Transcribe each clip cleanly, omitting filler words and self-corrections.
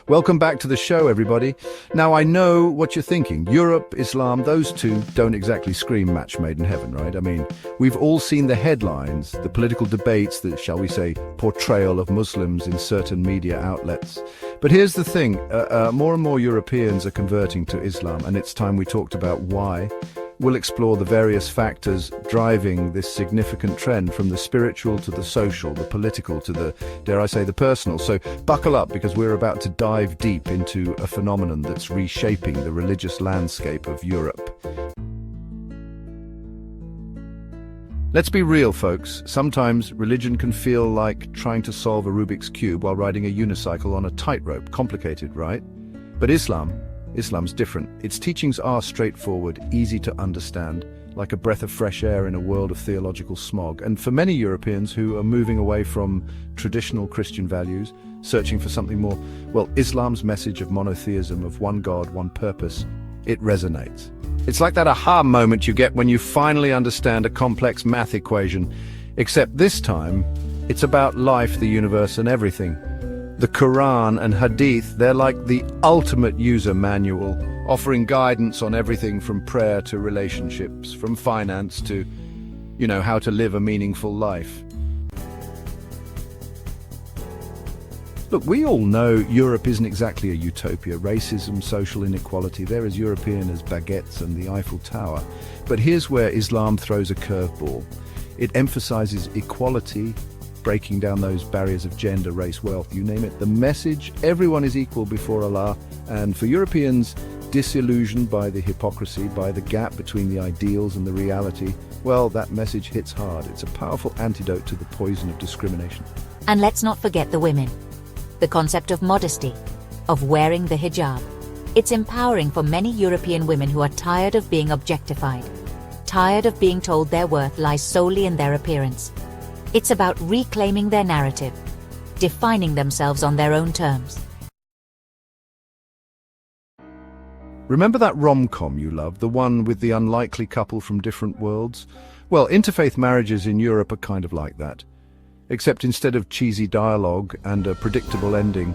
Welcome back to the show, everybody. Now, I know what you're thinking. Europe, Islam, those two don't exactly scream match made in heaven, right? I mean, we've all seen the headlines, the political debates, the, shall we say, portrayal of Muslims in certain media outlets. But here's the thing, more and more Europeans are converting to Islam, and it's time we talked about why. We'll explore the various factors driving this significant trend, from the spiritual to the social, the political to the, dare I say, the personal. So buckle up, because we're about to dive deep into a phenomenon that's reshaping the religious landscape of Europe. Let's be real, folks. Sometimes religion can feel like trying to solve a Rubik's Cube while riding a unicycle on a tightrope. Complicated, right? But Islam's different. Its teachings are straightforward, easy to understand, like a breath of fresh air in a world of theological smog. And for many Europeans who are moving away from traditional Christian values, searching for something more, well, Islam's message of monotheism, of one God, one purpose, it resonates. It's like that aha moment you get when you finally understand a complex math equation, except this time, it's about life, the universe, and everything. The Quran and Hadith, they're like the ultimate user manual, offering guidance on everything from prayer to relationships, from finance to, how to live a meaningful life. Look, we all know Europe isn't exactly a utopia. Racism, social inequality, they're as European as baguettes and the Eiffel Tower. But here's where Islam throws a curveball. It emphasizes equality, breaking down those barriers of gender, race, wealth, you name it. The message, everyone is equal before Allah. And for Europeans disillusioned by the hypocrisy, by the gap between the ideals and the reality, well, that message hits hard. It's a powerful antidote to the poison of discrimination. And let's not forget the women. The concept of modesty, of wearing the hijab. It's empowering for many European women who are tired of being objectified, tired of being told their worth lies solely in their appearance. It's about reclaiming their narrative, defining themselves on their own terms. Remember that rom-com you loved, the one with the unlikely couple from different worlds? Well, interfaith marriages in Europe are kind of like that. Except instead of cheesy dialogue and a predictable ending,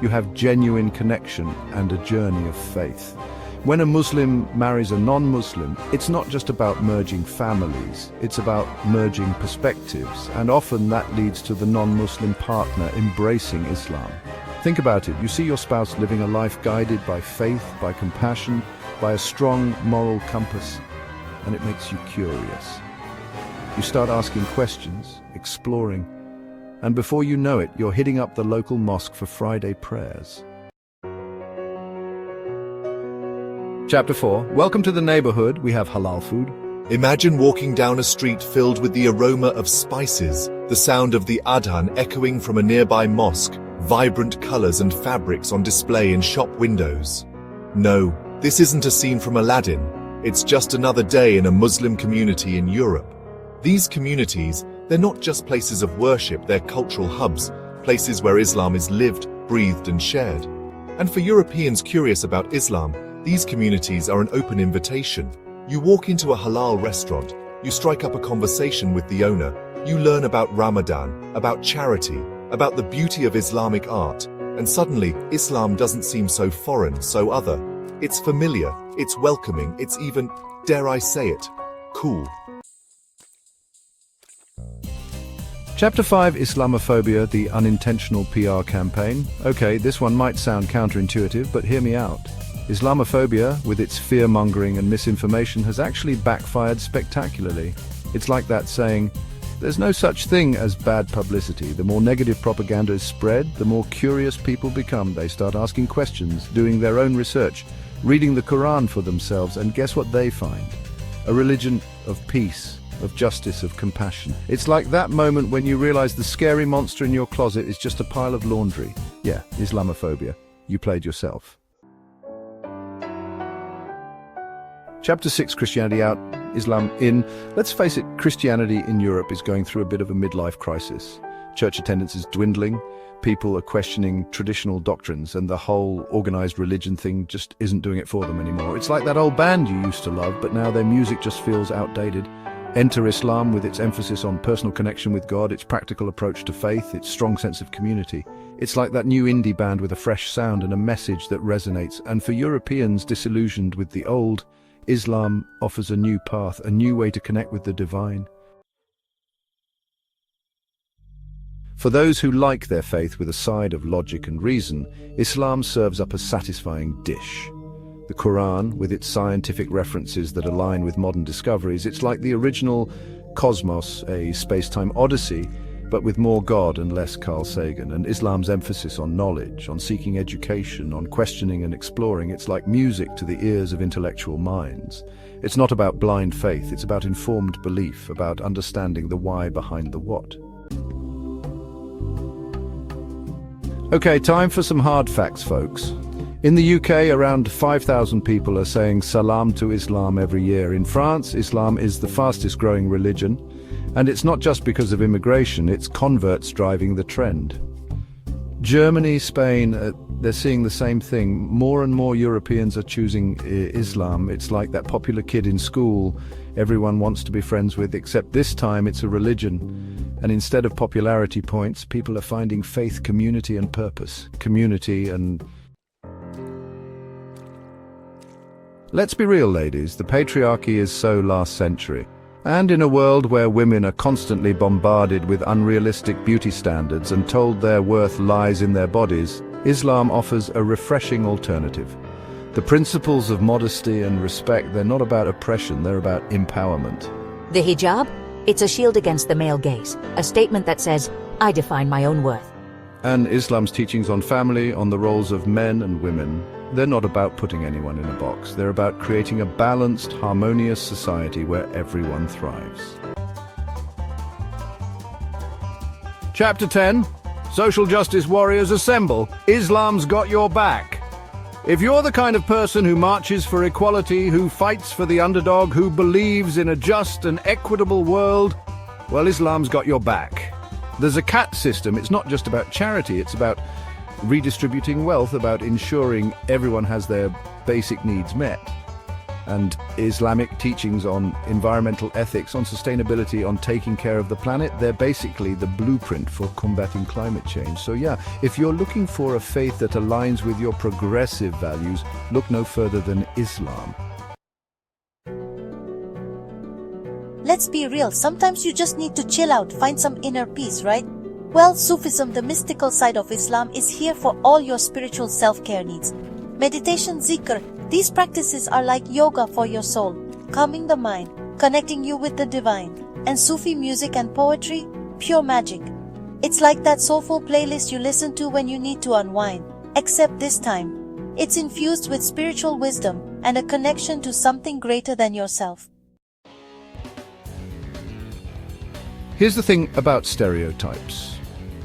you have genuine connection and a journey of faith. When a Muslim marries a non-Muslim, it's not just about merging families, it's about merging perspectives, and often that leads to the non-Muslim partner embracing Islam. Think about it, you see your spouse living a life guided by faith, by compassion, by a strong moral compass, and it makes you curious. You start asking questions, exploring, and before you know it, you're hitting up the local mosque for Friday prayers. Chapter 4. Welcome to the neighborhood. We have halal food. Imagine walking down a street filled with the aroma of spices, the sound of the adhan echoing from a nearby mosque, vibrant colors and fabrics on display in shop windows. No, this isn't a scene from Aladdin. It's just another day in a Muslim community in Europe. These communities, they're not just places of worship, they're cultural hubs, places where Islam is lived, breathed, and shared. And for Europeans curious about Islam, these communities are an open invitation. You walk into a halal restaurant, you strike up a conversation with the owner, you learn about Ramadan, about charity, about the beauty of Islamic art, and suddenly, Islam doesn't seem so foreign, so other. It's familiar, it's welcoming, it's even, dare I say it, cool. Chapter 5, Islamophobia, the Unintentional PR Campaign. Okay, this one might sound counterintuitive, but hear me out. Islamophobia, with its fear-mongering and misinformation, has actually backfired spectacularly. It's like that saying, there's no such thing as bad publicity. The more negative propaganda is spread, the more curious people become. They start asking questions, doing their own research, reading the Quran for themselves, and guess what they find? A religion of peace, of justice, of compassion. It's like that moment when you realize the scary monster in your closet is just a pile of laundry. Yeah, Islamophobia. You played yourself. Chapter 6, Christianity out, Islam in. Let's face it, Christianity in Europe is going through a bit of a midlife crisis. Church attendance is dwindling, people are questioning traditional doctrines, and the whole organized religion thing just isn't doing it for them anymore. It's like that old band you used to love, but now their music just feels outdated. Enter Islam with its emphasis on personal connection with God, its practical approach to faith, its strong sense of community. It's like that new indie band with a fresh sound and a message that resonates. And for Europeans disillusioned with the old, Islam offers a new path, a new way to connect with the divine. For those who like their faith with a side of logic and reason, Islam serves up a satisfying dish. The Quran, with its scientific references that align with modern discoveries, it's like the original Cosmos, a space-time odyssey, but with more God and less Carl Sagan. And Islam's emphasis on knowledge, on seeking education, on questioning and exploring, it's like music to the ears of intellectual minds. It's not about blind faith, it's about informed belief, about understanding the why behind the what. Okay, time for some hard facts, folks. In the UK, around 5,000 people are saying salam to Islam every year. In France, Islam is the fastest growing religion. And it's not just because of immigration, it's converts driving the trend. Germany, Spain, they're seeing the same thing. More and more Europeans are choosing Islam. It's like that popular kid in school everyone wants to be friends with, except this time it's a religion. And instead of popularity points, people are finding faith, community and purpose. Community and... Let's be real, ladies, the patriarchy is so last century. And in a world where women are constantly bombarded with unrealistic beauty standards and told their worth lies in their bodies, Islam offers a refreshing alternative. The principles of modesty and respect, they're not about oppression, they're about empowerment. The hijab? It's a shield against the male gaze, a statement that says, I define my own worth. And Islam's teachings on family, on the roles of men and women, they're not about putting anyone in a box. They're about creating a balanced, harmonious society where everyone thrives. Chapter 10. Social Justice Warriors Assemble. Islam's got your back. If you're the kind of person who marches for equality, who fights for the underdog, who believes in a just and equitable world, well, Islam's got your back. The zakat system, it's not just about charity, it's about redistributing wealth, about ensuring everyone has their basic needs met. And Islamic teachings on environmental ethics, on sustainability, on taking care of the planet, they're basically the blueprint for combating climate change. So yeah, if you're looking for a faith that aligns with your progressive values, look no further than Islam. Let's be real, sometimes you just need to chill out, find some inner peace, right? Well, Sufism, the mystical side of Islam, is here for all your spiritual self-care needs. Meditation, zikr, these practices are like yoga for your soul, calming the mind, connecting you with the divine. And Sufi music and poetry, pure magic. It's like that soulful playlist you listen to when you need to unwind, except this time, it's infused with spiritual wisdom and a connection to something greater than yourself. Here's the thing about stereotypes.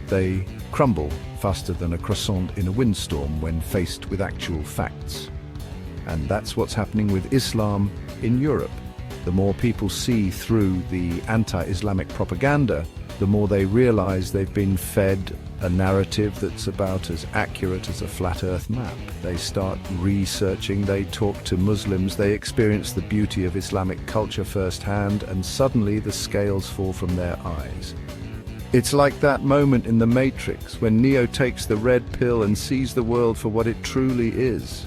They crumble faster than a croissant in a windstorm when faced with actual facts. And that's what's happening with Islam in Europe. The more people see through the anti-Islamic propaganda, the more they realize they've been fed a narrative that's about as accurate as a flat earth map. They start researching, they talk to Muslims, they experience the beauty of Islamic culture firsthand, and suddenly the scales fall from their eyes. It's like that moment in The Matrix when Neo takes the red pill and sees the world for what it truly is.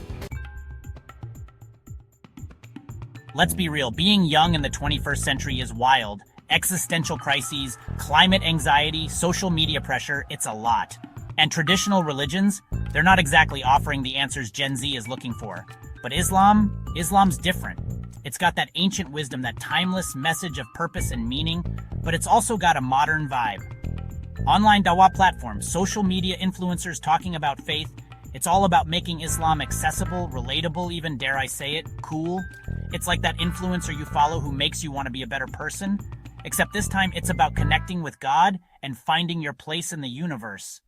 Let's be real, being young in the 21st century is wild. Existential crises, climate anxiety, social media pressure, it's a lot. And traditional religions, they're not exactly offering the answers Gen Z is looking for. But Islam's different. It's got that ancient wisdom, that timeless message of purpose and meaning, but it's also got a modern vibe. Online dawah platforms, social media influencers talking about faith, it's all about making Islam accessible, relatable, even dare I say it, cool. It's like that influencer you follow who makes you want to be a better person, except this time it's about connecting with God and finding your place in the universe.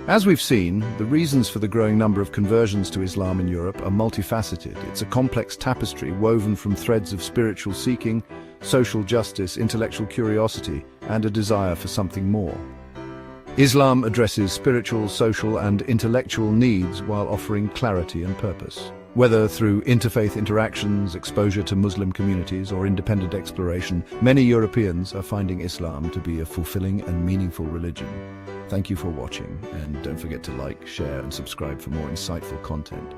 As we've seen, the reasons for the growing number of conversions to Islam in Europe are multifaceted. It's a complex tapestry woven from threads of spiritual seeking, social justice, intellectual curiosity, and a desire for something more. Islam addresses spiritual, social, and intellectual needs while offering clarity and purpose. Whether through interfaith interactions, exposure to Muslim communities, or independent exploration, many Europeans are finding Islam to be a fulfilling and meaningful religion. Thank you for watching, and don't forget to like, share, and subscribe for more insightful content.